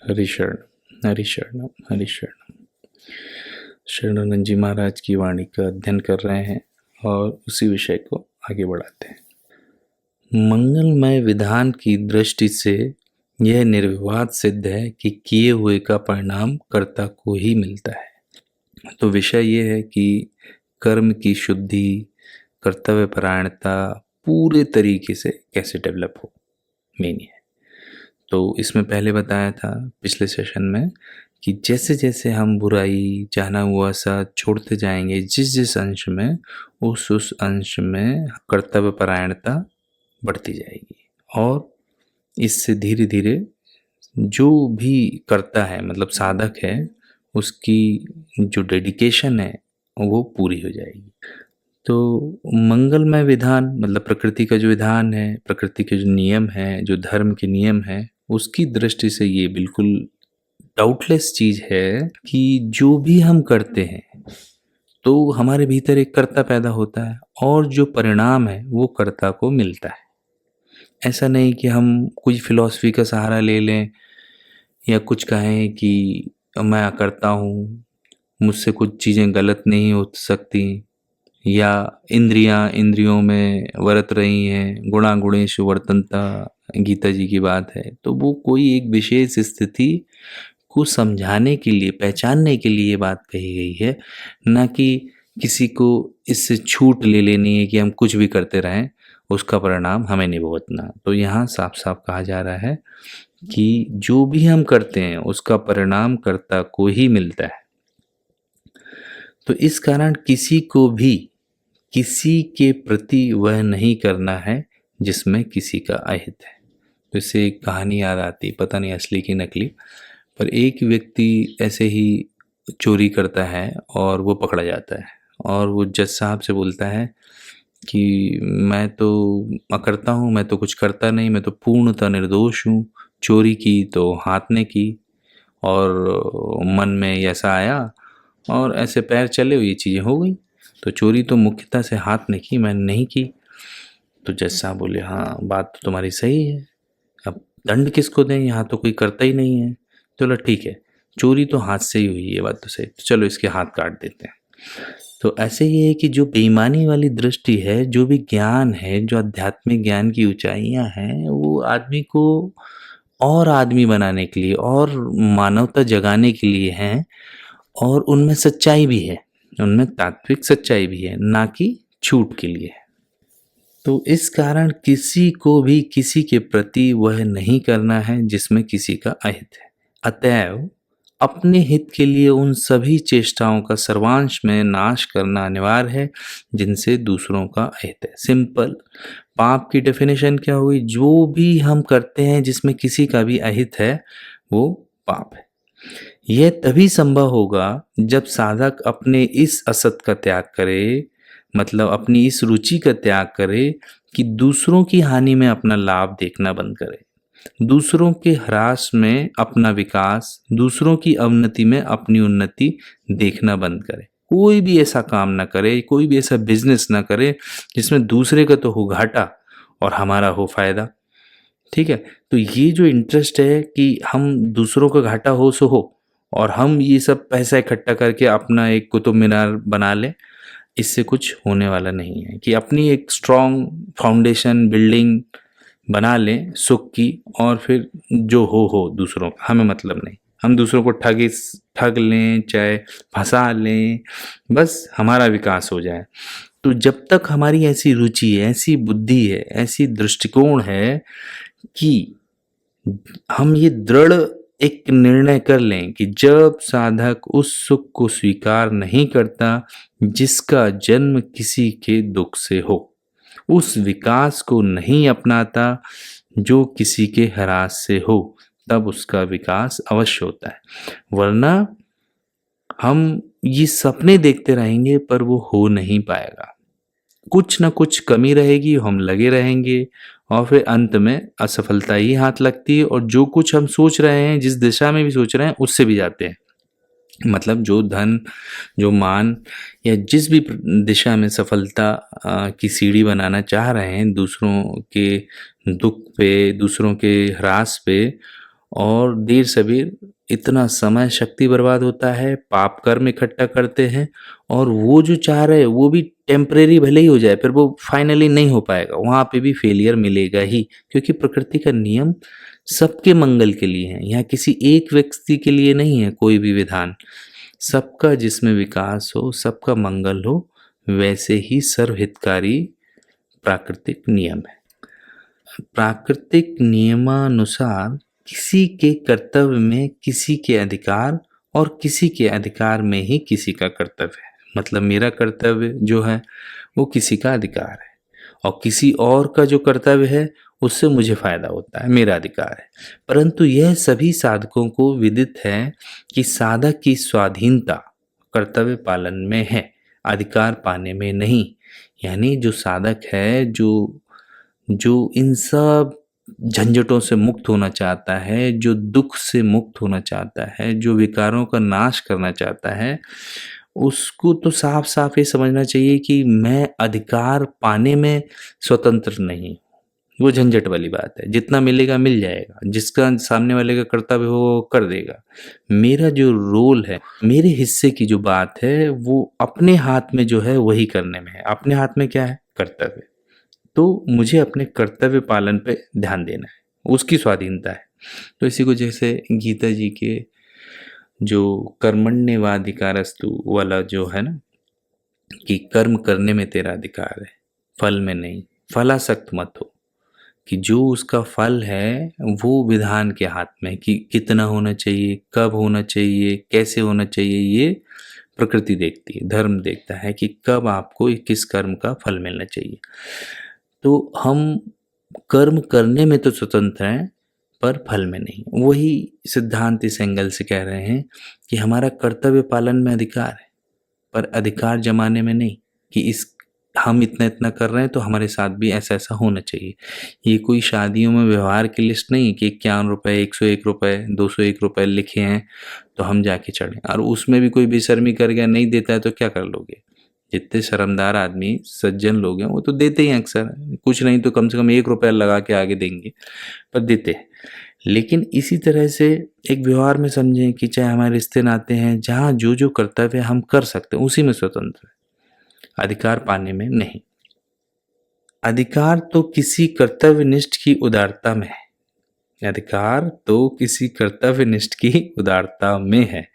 हरिशरण हरिशरणम हरिशरणम। शरणानंद जी महाराज की वाणी का अध्ययन कर रहे हैं और उसी विषय को आगे बढ़ाते हैं। मंगलमय विधान की दृष्टि से यह निर्विवाद सिद्ध है कि किए हुए का परिणाम कर्ता को ही मिलता है। तो विषय ये है कि कर्म की शुद्धि, कर्तव्य परायणता पूरे तरीके से कैसे डेवलप हो, मेन ये है। तो इसमें पहले बताया था पिछले सेशन में कि जैसे जैसे हम बुराई, जाना हुआ सा छोड़ते जाएंगे, जिस जिस अंश में, उस अंश में कर्तव्य परायणता बढ़ती जाएगी और इससे धीरे धीरे जो भी करता है, मतलब साधक है, उसकी जो डेडिकेशन है वो पूरी हो जाएगी। तो मंगलमय विधान मतलब प्रकृति का जो विधान है, प्रकृति के जो नियम है, जो धर्म के नियम है, उसकी दृष्टि से ये बिल्कुल डाउटलेस चीज है कि जो भी हम करते हैं तो हमारे भीतर एक कर्ता पैदा होता है और जो परिणाम है वो कर्ता को मिलता है। ऐसा नहीं कि हम कोई फिलॉसफी का सहारा ले लें या कुछ कहें कि मैं करता हूँ, मुझसे कुछ चीज़ें गलत नहीं हो सकती, या इंद्रियों में वर्त रही हैं, गुणा गुणेषु वर्तन्ता, गीता जी की बात है। तो वो कोई एक विशेष स्थिति को समझाने के लिए, पहचानने के लिए ये बात कही गई है, ना कि किसी को इससे छूट ले लेनी है कि हम कुछ भी करते रहें, उसका परिणाम हमें नहीं भुगतना। तो यहाँ साफ साफ कहा जा रहा है कि जो भी हम करते हैं उसका परिणाम कर्ता को ही मिलता है। तो इस कारण किसी को भी किसी के प्रति वह नहीं करना है जिसमें किसी का अहित है। तो इससे एक कहानी याद आती, पता नहीं असली की नकली, पर एक व्यक्ति ऐसे ही चोरी करता है और वो पकड़ा जाता है और वो जज साहब से बोलता है कि मैं तो करता हूँ, मैं तो कुछ करता नहीं, मैं तो पूर्णतः निर्दोष हूँ। चोरी की तो हाथ ने की और मन में ऐसा आया और ऐसे पैर चले, ये चीज़ें हो गई। तो चोरी तो मुख्यतः से हाथ ने की, मैंने नहीं की। तो जज साहब बोले हाँ बात तो तुम्हारी सही है, अब दंड किसको दें, यहाँ तो कोई करता ही नहीं है। चलो ठीक है, चोरी तो हाथ से ही हुई, ये बात तो सही, तो चलो इसके हाथ काट देते हैं। तो ऐसे ही है कि जो बेईमानी वाली दृष्टि है, जो भी ज्ञान है, जो आध्यात्मिक ज्ञान की ऊंचाइयां हैं, वो आदमी को और आदमी बनाने के लिए और मानवता जगाने के लिए हैं और उनमें सच्चाई भी है, उनमें तात्विक सच्चाई भी है, ना कि छूट के लिए। तो इस कारण किसी को भी किसी के प्रति वह नहीं करना है जिसमें किसी का अहित है। अतएव अपने हित के लिए उन सभी चेष्टाओं का सर्वांश में नाश करना अनिवार्य है जिनसे दूसरों का अहित है। सिंपल, पाप की डेफिनेशन क्या हुई? जो भी हम करते हैं जिसमें किसी का भी अहित है वो पाप है। यह तभी संभव होगा जब साधक अपने इस असत का त्याग करे, मतलब अपनी इस रुचि का त्याग करे कि दूसरों की हानि में अपना लाभ देखना बंद करे, दूसरों के ह्रास में अपना विकास, दूसरों की अवनति में अपनी उन्नति देखना बंद करे। कोई भी ऐसा काम ना करे, कोई भी ऐसा बिजनेस ना करे जिसमें दूसरे का तो हो घाटा और हमारा हो फायदा। ठीक है, तो ये जो इंटरेस्ट है कि हम दूसरों का घाटा हो सो हो और हम ये सब पैसा इकट्ठा करके अपना एक कुतुब मीनार बना लें, इससे कुछ होने वाला नहीं है। कि अपनी एक स्ट्रॉन्ग फाउंडेशन बिल्डिंग बना लें सुख की, और फिर जो हो दूसरों का हमें मतलब नहीं, हम दूसरों को ठग लें, चाहे फंसा लें, बस हमारा विकास हो जाए। तो जब तक हमारी ऐसी रुचि है, ऐसी बुद्धि है, ऐसी दृष्टिकोण है कि हम ये दृढ़ एक निर्णय कर लें कि जब साधक उस सुख को स्वीकार नहीं करता जिसका जन्म किसी के दुख से हो, उस विकास को नहीं अपनाता जो किसी के ह्रास से हो, तब उसका विकास अवश्य होता है। वरना हम ये सपने देखते रहेंगे पर वो हो नहीं पाएगा, कुछ ना कुछ कमी रहेगी, हम लगे रहेंगे और फिर अंत में असफलता ही हाथ लगती है और जो कुछ हम सोच रहे हैं, जिस दिशा में भी सोच रहे हैं, उससे भी जाते हैं। मतलब जो धन, जो मान, या जिस भी दिशा में सफलता की सीढ़ी बनाना चाह रहे हैं, दूसरों के दुख पे, दूसरों के ह्रास पे, और देर सबेर इतना समय शक्ति बर्बाद होता है, पाप कर्म इकट्ठा करते हैं और वो जो चाह रहे हैं वो भी टेम्परेरी भले ही हो जाए, फिर वो फाइनली नहीं हो पाएगा, वहाँ पे भी फेलियर मिलेगा ही, क्योंकि प्रकृति का नियम सबके मंगल के लिए है। यहाँ किसी एक व्यक्ति के लिए नहीं है कोई भी विधान, सबका जिसमें विकास हो, सबका मंगल हो, वैसे ही सर्वहितकारी प्राकृतिक नियम है। प्राकृतिक नियमानुसार किसी के कर्तव्य में किसी के अधिकार और किसी के अधिकार में ही किसी का कर्तव्य है। मतलब मेरा कर्तव्य जो है वो किसी का अधिकार है और किसी और का जो कर्तव्य है उससे मुझे फायदा होता है, मेरा अधिकार है। परंतु यह सभी साधकों को विदित है कि साधक की स्वाधीनता कर्तव्य पालन में है, अधिकार पाने में नहीं। यानी जो साधक है, जो इन सब झंझटों से मुक्त होना चाहता है, जो दुख से मुक्त होना चाहता है, जो विकारों का नाश करना चाहता है, उसको तो साफ साफ ये समझना चाहिए कि मैं अधिकार पाने में स्वतंत्र नहीं। वो झंझट वाली बात है, जितना मिलेगा मिल जाएगा, जिसका सामने वाले का कर्तव्य हो वो कर देगा। मेरा जो रोल है, मेरे हिस्से की जो बात है, वो अपने हाथ में जो है वही करने में है। अपने हाथ में क्या है? कर्तव्य। तो मुझे अपने कर्तव्य पालन पे ध्यान देना है, उसकी स्वाधीनता है। तो इसी को जैसे गीता जी के जो कर्मण्येवाधिकारस्तु वाला जो है ना, कि कर्म करने में तेरा अधिकार है, फल में नहीं। फलासक्त मत हो, कि जो उसका फल है वो विधान के हाथ में, कि कितना होना चाहिए, कब होना चाहिए, कैसे होना चाहिए, ये प्रकृति देखती है, धर्म देखता है कि कब आपको किस कर्म का फल मिलना चाहिए। तो हम कर्म करने में तो स्वतंत्र हैं पर फल में नहीं। वही सिद्धांत इस एंगल से कह रहे हैं कि हमारा कर्तव्य पालन में अधिकार है पर अधिकार जमाने में नहीं, कि इस हम इतना इतना कर रहे हैं तो हमारे साथ भी ऐसा ऐसा होना चाहिए। ये कोई शादियों में व्यवहार की लिस्ट नहीं कि 51 रुपये, 101 रुपये, 201 रुपये लिखे हैं तो हम जाके चढ़ें, और उसमें भी कोई बेशर्मी कर गया, नहीं देता है तो क्या कर लोगे? जितने शर्मदार आदमी सज्जन लोग हैं वो तो देते ही हैं, अक्सर कुछ नहीं तो कम से कम 1 रुपया लगा के आगे देंगे, पर देते हैं। लेकिन इसी तरह से एक व्यवहार में समझें कि चाहे हमारे रिश्ते नाते हैं, जहाँ जो जो कर्तव्य हम कर सकते हैं उसी में स्वतंत्र है, अधिकार पाने में नहीं। अधिकार तो किसी कर्तव्यनिष्ठ की उदारता में है, अधिकार तो किसी कर्तव्यनिष्ठ की उदारता में है,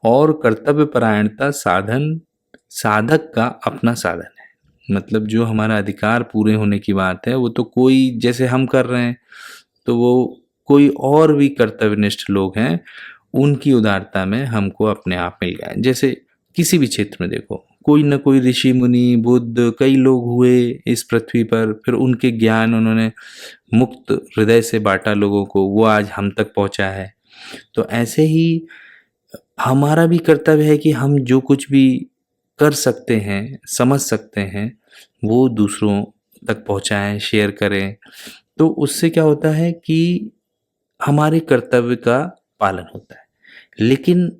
और कर्तव्य परायणता साधक का अपना साधन है। मतलब जो हमारा अधिकार पूरे होने की बात है, वो तो कोई, जैसे हम कर रहे हैं तो वो कोई और भी कर्तव्यनिष्ठ लोग हैं, उनकी उदारता में हमको अपने आप मिल गया। जैसे किसी भी क्षेत्र में देखो, कोई ना कोई ऋषि मुनि बुद्ध कई लोग हुए इस पृथ्वी पर, फिर उनके ज्ञान उन्होंने मुक्त हृदय से बांटा लोगों को, वो आज हम तक पहुंचा है। तो ऐसे ही हमारा भी कर्तव्य है कि हम जो कुछ भी कर सकते हैं, समझ सकते हैं, वो दूसरों तक पहुंचाएं, शेयर करें। तो उससे क्या होता है कि हमारे कर्तव्य का पालन होता है। लेकिन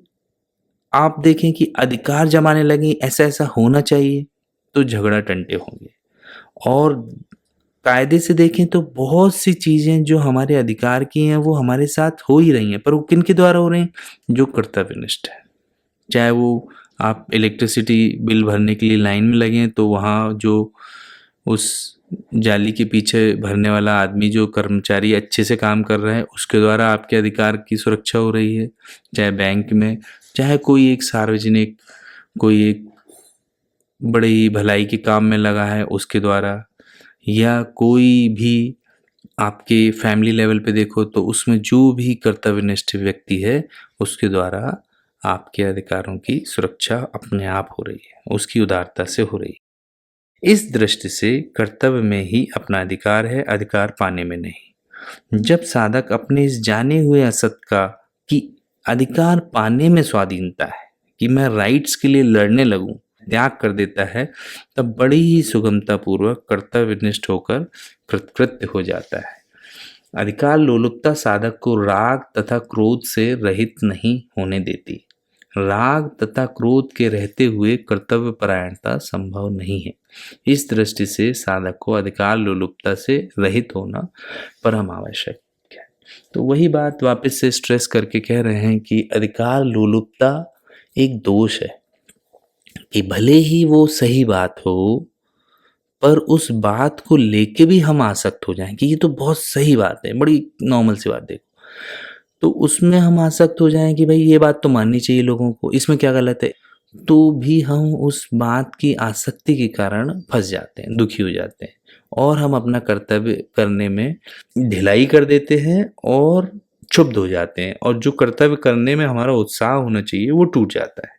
आप देखें कि अधिकार जमाने लगे, ऐसा ऐसा होना चाहिए, तो झगड़ा टंटे होंगे। और कायदे से देखें तो बहुत सी चीज़ें जो हमारे अधिकार की हैं वो हमारे साथ हो ही रही हैं, पर वो किन के द्वारा हो रही हैं? जो कर्तव्यनिष्ठ है। चाहे वो आप इलेक्ट्रिसिटी बिल भरने के लिए लाइन में लगे हैं तो वहाँ जो उस जाली के पीछे भरने वाला आदमी, जो कर्मचारी अच्छे से काम कर रहा है, उसके द्वारा आपके अधिकार की सुरक्षा हो रही है। चाहे बैंक में, चाहे कोई एक सार्वजनिक, कोई एक बड़ी भलाई के काम में लगा है उसके द्वारा, या कोई भी आपके फैमिली लेवल पे देखो तो उसमें जो भी कर्तव्यनिष्ठ व्यक्ति है उसके द्वारा आपके अधिकारों की सुरक्षा अपने आप हो रही है, उसकी उदारता से हो रही है। इस दृष्टि से कर्तव्य में ही अपना अधिकार है, अधिकार पाने में नहीं। जब साधक अपने इस जाने हुए असत का कि अधिकार पाने में स्वाधीनता है, कि मैं राइट्स के लिए लड़ने लगूं, त्याग कर देता है, तब बड़ी ही सुगमता पूर्वक कर्तव्यनिष्ठ होकर कृतकृत्य हो जाता है। अधिकार लोलुपता साधक को राग तथा क्रोध से रहित नहीं होने देती। राग तथा क्रोध के रहते हुए कर्तव्य परायणता संभव नहीं है। इस दृष्टि से साधक को अधिकार लोलुपता से रहित होना परम आवश्यक है। तो वही बात वापस से स्ट्रेस करके कह रहे हैं कि अधिकार लोलुपता एक दोष है कि भले ही वो सही बात हो, पर उस बात को लेके भी हम आसक्त हो जाएं कि ये तो बहुत सही बात है, बड़ी नॉर्मल सी बात देखो, तो उसमें हम आसक्त हो जाएं कि भाई ये बात तो माननी चाहिए लोगों को, इसमें क्या गलत है। तो भी हम उस बात की आसक्ति के कारण फंस जाते हैं, दुखी हो जाते हैं और हम अपना कर्तव्य करने में ढिलाई कर देते हैं और क्षुब्ध हो जाते हैं, और जो कर्तव्य करने में हमारा उत्साह होना चाहिए वो टूट जाता है।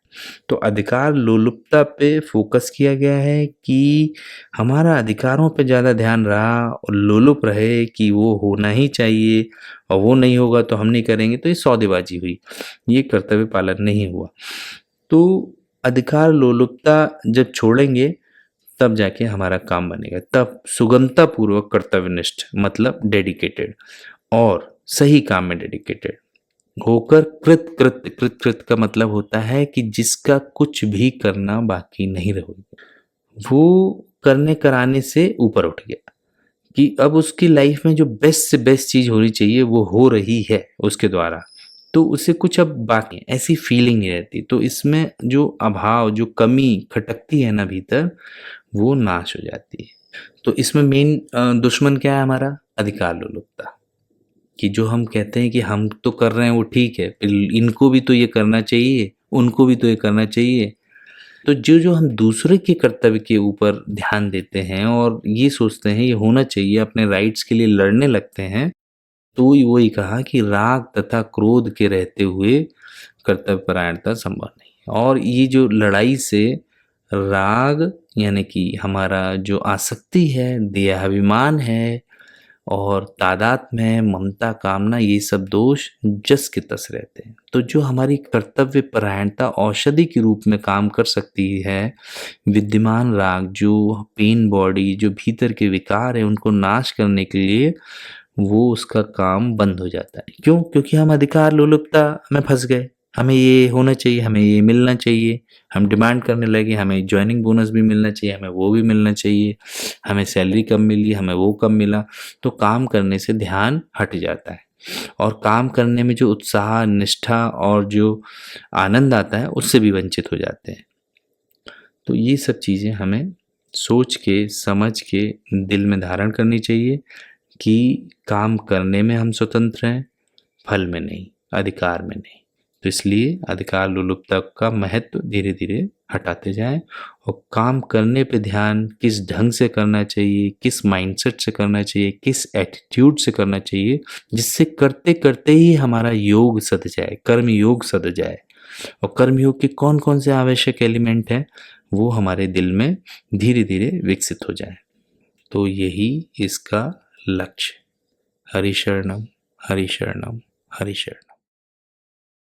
तो अधिकार लोलुपता पे फोकस किया गया है कि हमारा अधिकारों पे ज़्यादा ध्यान रहा और लोलुप रहे कि वो होना ही चाहिए और वो नहीं होगा तो हम नहीं करेंगे, तो ये सौदेबाजी हुई, ये कर्तव्य पालन नहीं हुआ। तो अधिकार लोलुपता जब छोड़ेंगे तब जाके हमारा काम बनेगा, तब सुगमता पूर्वक कर्तव्यनिष्ठ मतलब डेडिकेटेड और सही काम में डेडिकेटेड होकर कृत का मतलब होता है कि जिसका कुछ भी करना बाकी नहीं रहोगे, वो करने कराने से ऊपर उठ गया कि अब उसकी लाइफ में जो बेस्ट से बेस्ट चीज होनी चाहिए वो हो रही है उसके द्वारा, तो उसे कुछ अब बाकी ऐसी फीलिंग नहीं रहती। तो इसमें जो अभाव, जो कमी खटकती है ना भीतर, वो नाश हो जाती है। तो इसमें मेन दुश्मन क्या है हमारा? अधिकार लोलुपता, कि जो हम कहते हैं कि हम तो कर रहे हैं वो ठीक है, फिर इनको भी तो ये करना चाहिए, उनको भी तो ये करना चाहिए। तो जो जो हम दूसरे के कर्तव्य के ऊपर ध्यान देते हैं और ये सोचते हैं ये होना चाहिए, अपने राइट्स के लिए लड़ने लगते हैं, तो वही कहा कि राग तथा क्रोध के रहते हुए कर्तव्य परायणता संभव नहीं। और ये जो लड़ाई से राग यानी कि हमारा जो आसक्ति है, देहाभिमान है और तादात्म्य है, ममता, कामना, ये सब दोष जस के तस रहते हैं। तो जो हमारी कर्तव्य परायणता औषधि के रूप में काम कर सकती है, विद्यमान राग, जो पेन बॉडी, जो भीतर के विकार है, उनको नाश करने के लिए वो उसका काम बंद हो जाता है। क्यों? क्योंकि हम अधिकार लोलुपता में फंस गए, हमें ये होना चाहिए, हमें ये मिलना चाहिए, हम डिमांड करने लगे, हमें ज्वाइनिंग बोनस भी मिलना चाहिए, हमें वो भी मिलना चाहिए, हमें सैलरी कम मिली, हमें वो कम मिला। तो काम करने से ध्यान हट जाता है और काम करने में जो उत्साह, निष्ठा और जो आनंद आता है उससे भी वंचित हो जाते हैं। तो ये सब चीज़ें हमें सोच के, समझ के दिल में धारण करनी चाहिए कि काम करने में हम स्वतंत्र हैं, फल में नहीं, अधिकार में नहीं। तो इसलिए अधिकार लोलुपता का महत्व धीरे धीरे हटाते जाएं और काम करने पे ध्यान किस ढंग से करना चाहिए, किस माइंडसेट से करना चाहिए, किस एटीट्यूड से करना चाहिए, जिससे करते करते ही हमारा योग सध जाए, कर्म योग सध जाए। और कर्म योग के कौन कौन से आवश्यक एलिमेंट हैं वो हमारे दिल में धीरे धीरे विकसित हो जाए। तो यही इसका लक्ष्य। हरि शरणम, हरि शरणम, हरि शरणम।